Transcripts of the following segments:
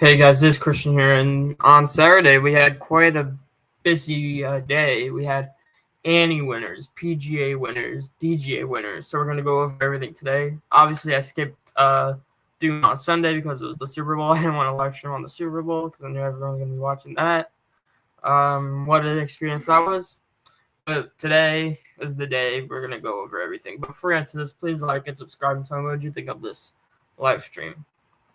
Hey guys, this is Christian here, and on Saturday we had quite a busy day. We had Annie winners, PGA winners, DGA winners, so we're going to go over everything today. Obviously, I skipped doing on Sunday because it was the Super Bowl. I didn't want to live stream on the Super Bowl because I knew everyone was going to be watching that. What an experience that was. But today is the day we're going to go over everything. But before we get to this, please like and subscribe and tell me what you think of this live stream.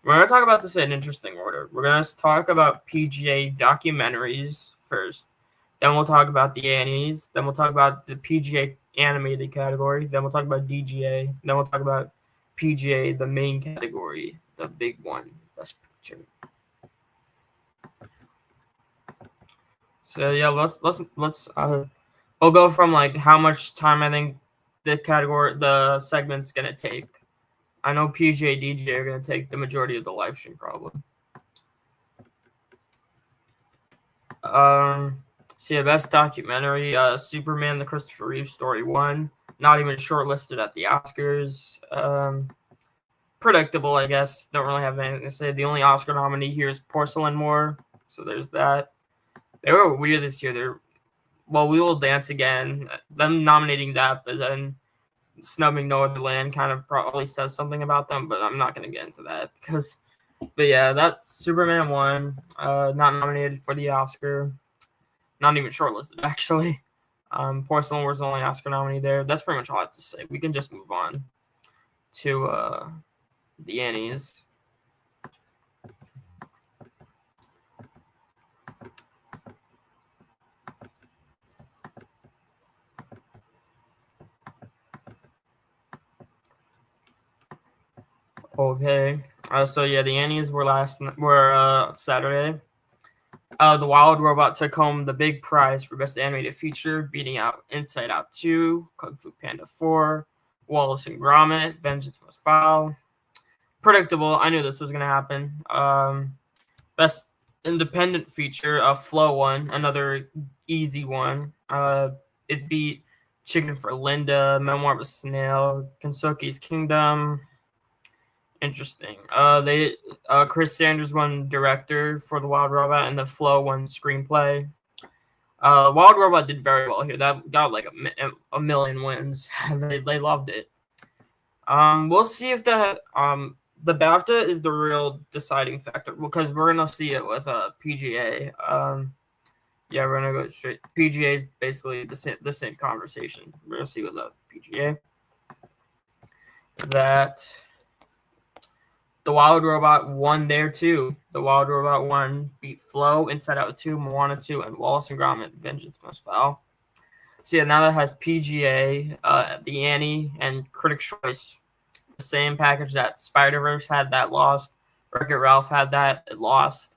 We're going to talk about this in interesting order. We're going to talk about PGA documentaries first. Then we'll talk about the Annies. Then we'll talk about the PGA animated category. Then we'll talk about DGA. Then we'll talk about PGA, the main category, the big one, best picture. So yeah, let's we'll go from like how much time I think the segment's gonna take. I know PGA, DGA are going to take the majority of the live stream, probably. So yeah, best documentary, Superman, the Christopher Reeve story won. Not even shortlisted at the Oscars. Predictable, I guess. Don't really have anything to say. The only Oscar nominee here is Porcelain War, so there's that. They were weird this year. We Will Dance Again. Them nominating that, but then snubbing No Other Land kind of probably says something about them, but I'm not going to get into that but yeah, that Superman won, not nominated for the Oscar, not even shortlisted actually. Porcelain was the only Oscar nominee there. That's pretty much all I have to say. We can just move on to the Annies. Okay. So yeah, the Annies were Saturday. The Wild Robot took home the big prize for Best Animated Feature, beating out Inside Out 2, Kung Fu Panda 4, Wallace and Gromit, Vengeance Must Foul. Predictable. I knew this was going to happen. Best Independent Feature, Flow won, another easy one. It beat Chicken for Linda, Memoir of a Snail, Kensuke's Kingdom. Interesting. Chris Sanders won director for The Wild Robot, and The Flow won screenplay. Wild Robot did very well here. That got like a million wins. They loved it. We'll see if the BAFTA is the real deciding factor, because we're gonna see it with PGA. Yeah, we're gonna go straight. PGA is basically the same conversation. We're gonna see with the PGA that The Wild Robot won there too. The Wild Robot won, beat Flow, Inside Out 2, Moana 2, and Wallace and Gromit, Vengeance Must Foul. So yeah, now that has PGA, the Annie, and Critics' Choice. The same package that Spider-Verse had, that lost. Wreck-It Ralph had that, it lost.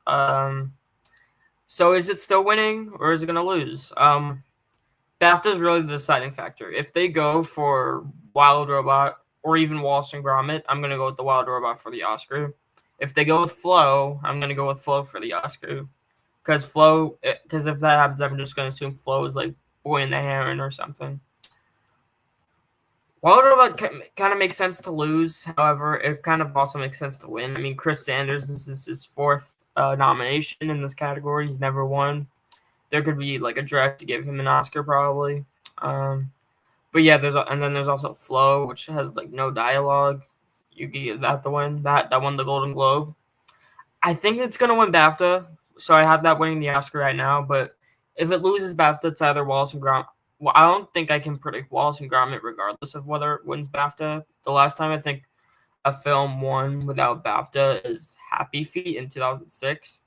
So is it still winning, or is it going to lose? BAFTA is really the deciding factor. If they go for Wild Robot, or even Wallace and Gromit, I'm going to go with The Wild Robot for the Oscar. If they go with Flow, I'm going to go with Flow for the Oscar. Because if that happens, I'm just going to assume Flow is like Boy in the Heron or something. Wild Robot kind of makes sense to lose. However, it kind of also makes sense to win. I mean, Chris Sanders, this is his fourth nomination in this category. He's never won. There could be like a drive to give him an Oscar probably. But yeah, there's also Flow, which has like no dialogue. You can give that the win. That won the Golden Globe. I think it's gonna win BAFTA, so I have that winning the Oscar right now. But if it loses BAFTA, it's either Wallace and Gromit. Well, I don't think I can predict Wallace and Gromit regardless of whether it wins BAFTA. The last time I think a film won without BAFTA is Happy Feet in 2006.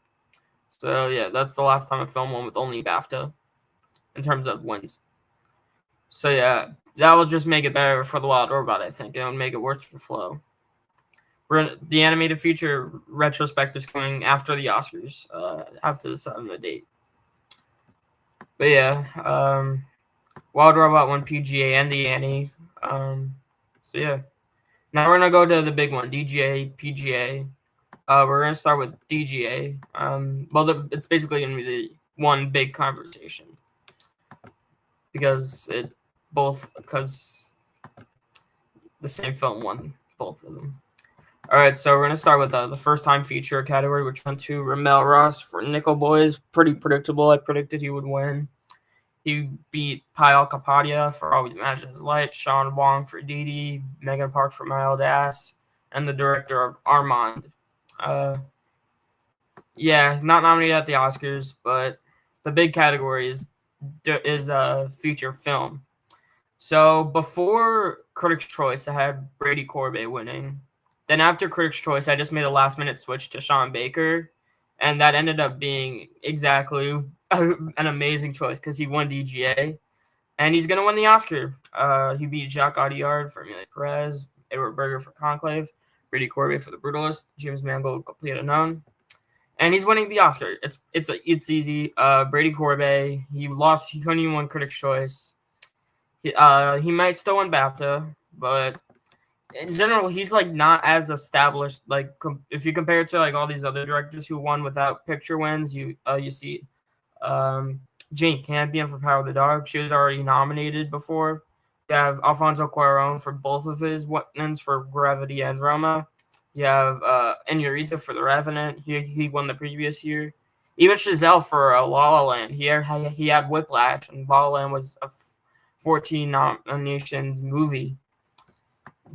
So yeah, that's the last time a film won with only BAFTA in terms of wins. So yeah, that will just make it better for The Wild Robot, I think. It would make it worse for Flow. The animated feature retrospective is coming after the Oscars, after the 7th date. But yeah, Wild Robot won PGA and the Annie. So yeah. Now we're going to go to the big one, DGA, PGA. We're going to start with DGA. It's basically going to be the one big conversation. Because the same film won both of them. All right, so we're gonna start with the first time feature category, which went to Ramel Ross for Nickel Boys. Pretty predictable. I predicted he would win. He beat Payal Kapadia for Always Imagines Light, Sean Wong for Dee, Megan Park for My Old Ass, and the director of Armand. Yeah, not nominated at the Oscars, but the big category is feature film. So before Critics' Choice, I had Brady Corbet winning. Then after Critics' Choice, I just made a last-minute switch to Sean Baker, and that ended up being exactly an amazing choice because he won DGA, and he's going to win the Oscar. He beat Jacques Audiard for Amelia Perez, Edward Berger for Conclave, Brady Corbet for The Brutalist, James Mangold, Complete Unknown, and he's winning the Oscar. It's easy. Brady Corbet, he lost. He couldn't even win Critics' Choice. He might still win BAFTA, but in general, he's like not as established. Like if you compare it to like all these other directors who won without picture wins, you see Jane Campion for Power of the Dog. She was already nominated before. You have Alfonso Cuarón for both of his wins for Gravity and Roma. You have Inarritu for The Revenant. He won the previous year. Even Chazelle for La La Land. He had Whiplash, and La La Land was a 14 nominations movie.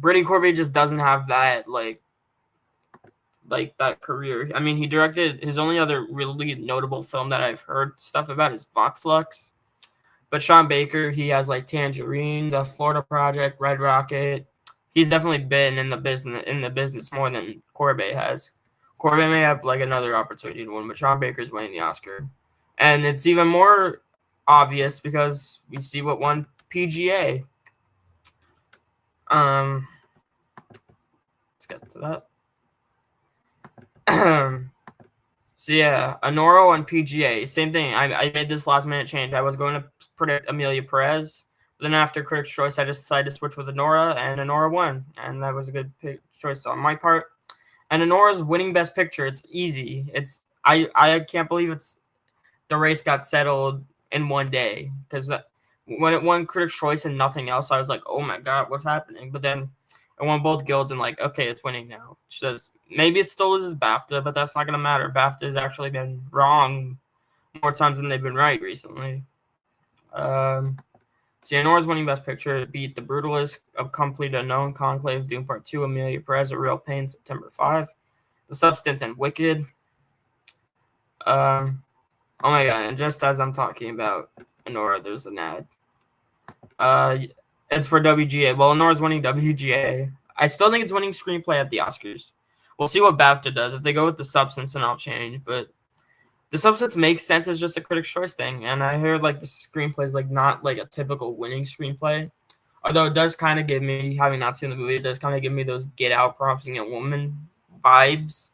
Brady Corbet just doesn't have that like that career. I mean, he directed his only other really notable film that I've heard stuff about is Vox Lux. But Sean Baker, he has like Tangerine, The Florida Project, Red Rocket. He's definitely been in the business more than Corbet has. Corbet may have like another opportunity to win, but Sean Baker's winning the Oscar. And it's even more obvious because we see what won PGA. Let's get to that. So yeah, Honora won PGA. Same thing. I made this last minute change. I was going to predict Amelia Perez, but then after Critics' Choice, I just decided to switch with Honora, and Honora won, and that was a good choice on my part. And Honora's winning Best Picture. It's easy. I can't believe the race got settled in one day, because when it won Critics' Choice and nothing else, I was like, oh my god, what's happening? But then it won both guilds and like, okay, it's winning now. Just maybe it still loses BAFTA, but that's not gonna matter. BAFTA has actually been wrong more times than they've been right recently. Honora's winning Best Picture. It beat The Brutalist, A Complete Unknown, Conclave, Doom Part 2, Amelia Perez, A Real Pain, September 5, The Substance, and Wicked. Oh my god! And just as I'm talking about Honora, there's an ad. It's for WGA. Well, Honora's winning WGA. I still think it's winning screenplay at the Oscars. We'll see what BAFTA does. If they go with The Substance, then I'll change. But The Substance makes sense as just a Critics' Choice thing. And I heard like the screenplay is like not like a typical winning screenplay. Although it does kind of give me, having not seen the movie, it does kind of give me those Get Out, Promising a Woman vibes.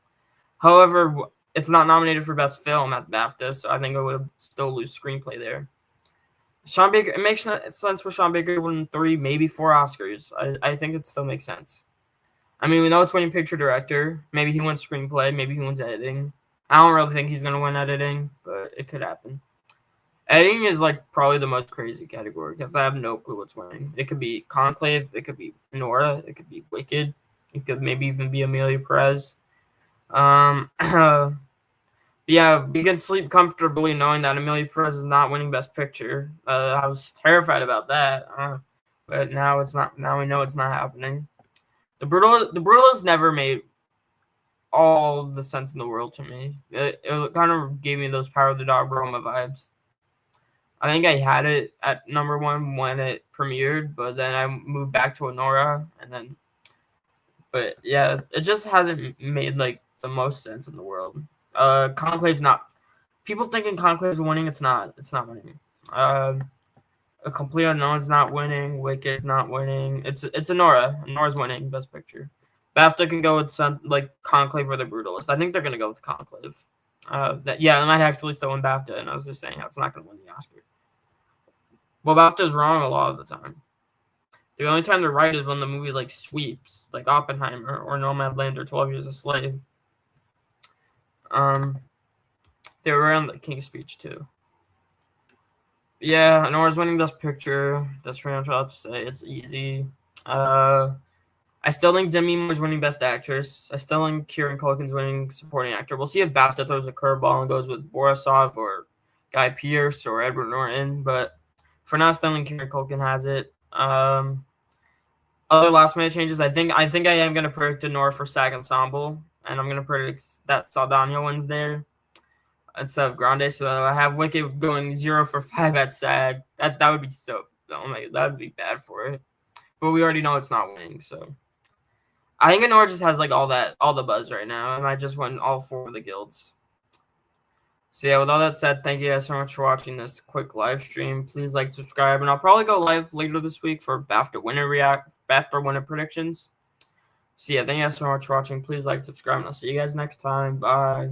However, it's not nominated for Best Film at BAFTA, so I think it would still lose screenplay there. Sean Baker, it makes sense for Sean Baker to win 3, maybe 4 Oscars. I think it still makes sense. I mean, we know it's winning Picture Director. Maybe he wins Screenplay. Maybe he wins Editing. I don't really think he's going to win Editing, but it could happen. Editing is like probably the most crazy category because I have no clue what's winning. It could be Conclave. It could be Nora. It could be Wicked. It could maybe even be Amelia Perez. Yeah, we can sleep comfortably knowing that Amelia Perez is not winning Best Picture. I was terrified about that, but now it's not. Now we know it's not happening. The Brutalist never made all the sense in the world to me. It kind of gave me those Power of the Dog Roma vibes. I think I had it at number 1 when it premiered, but then I moved back to Honora, and then. But yeah, it just hasn't made like the most sense in the world. Conclave's not. People thinking Conclave's winning. It's not. It's not winning. A Complete Unknown's not winning. Wicked's not winning. It's Honora. Honora's winning Best Picture. BAFTA can go with some like Conclave or The Brutalist. I think they're gonna go with Conclave. They might actually still win BAFTA, and I was just saying how it's not gonna win the Oscar. Well, BAFTA's wrong a lot of the time. The only time they're right is when the movie like sweeps, like Oppenheimer or Nomadland or 12 Years a Slave. They were on the King's Speech too. Yeah, Honora's winning Best Picture. That's pretty much all I have to say. It's easy. I I still think Demi Moore's winning Best Actress. I still think Kieran Culkin's winning Supporting Actor. We'll see if BAFTA throws a curveball and goes with Borisov or Guy Pearce or Edward Norton. But for now, I still think Kieran Culkin has it. Other last-minute changes, I think I am going to predict Denora for SAG Ensemble, and I'm going to predict that Saldana wins there instead of Grande. So I have Wicked going 0 for 5 at SAG. That would be that would be bad for it. But we already know it's not winning, so I think Honora just has like all the buzz right now. I might just win all 4 of the guilds. So yeah, with all that said, thank you guys so much for watching this quick live stream. Please like, subscribe, and I'll probably go live later this week for BAFTA winner predictions. So yeah, thank you guys so much for watching. Please like, subscribe, and I'll see you guys next time. Bye.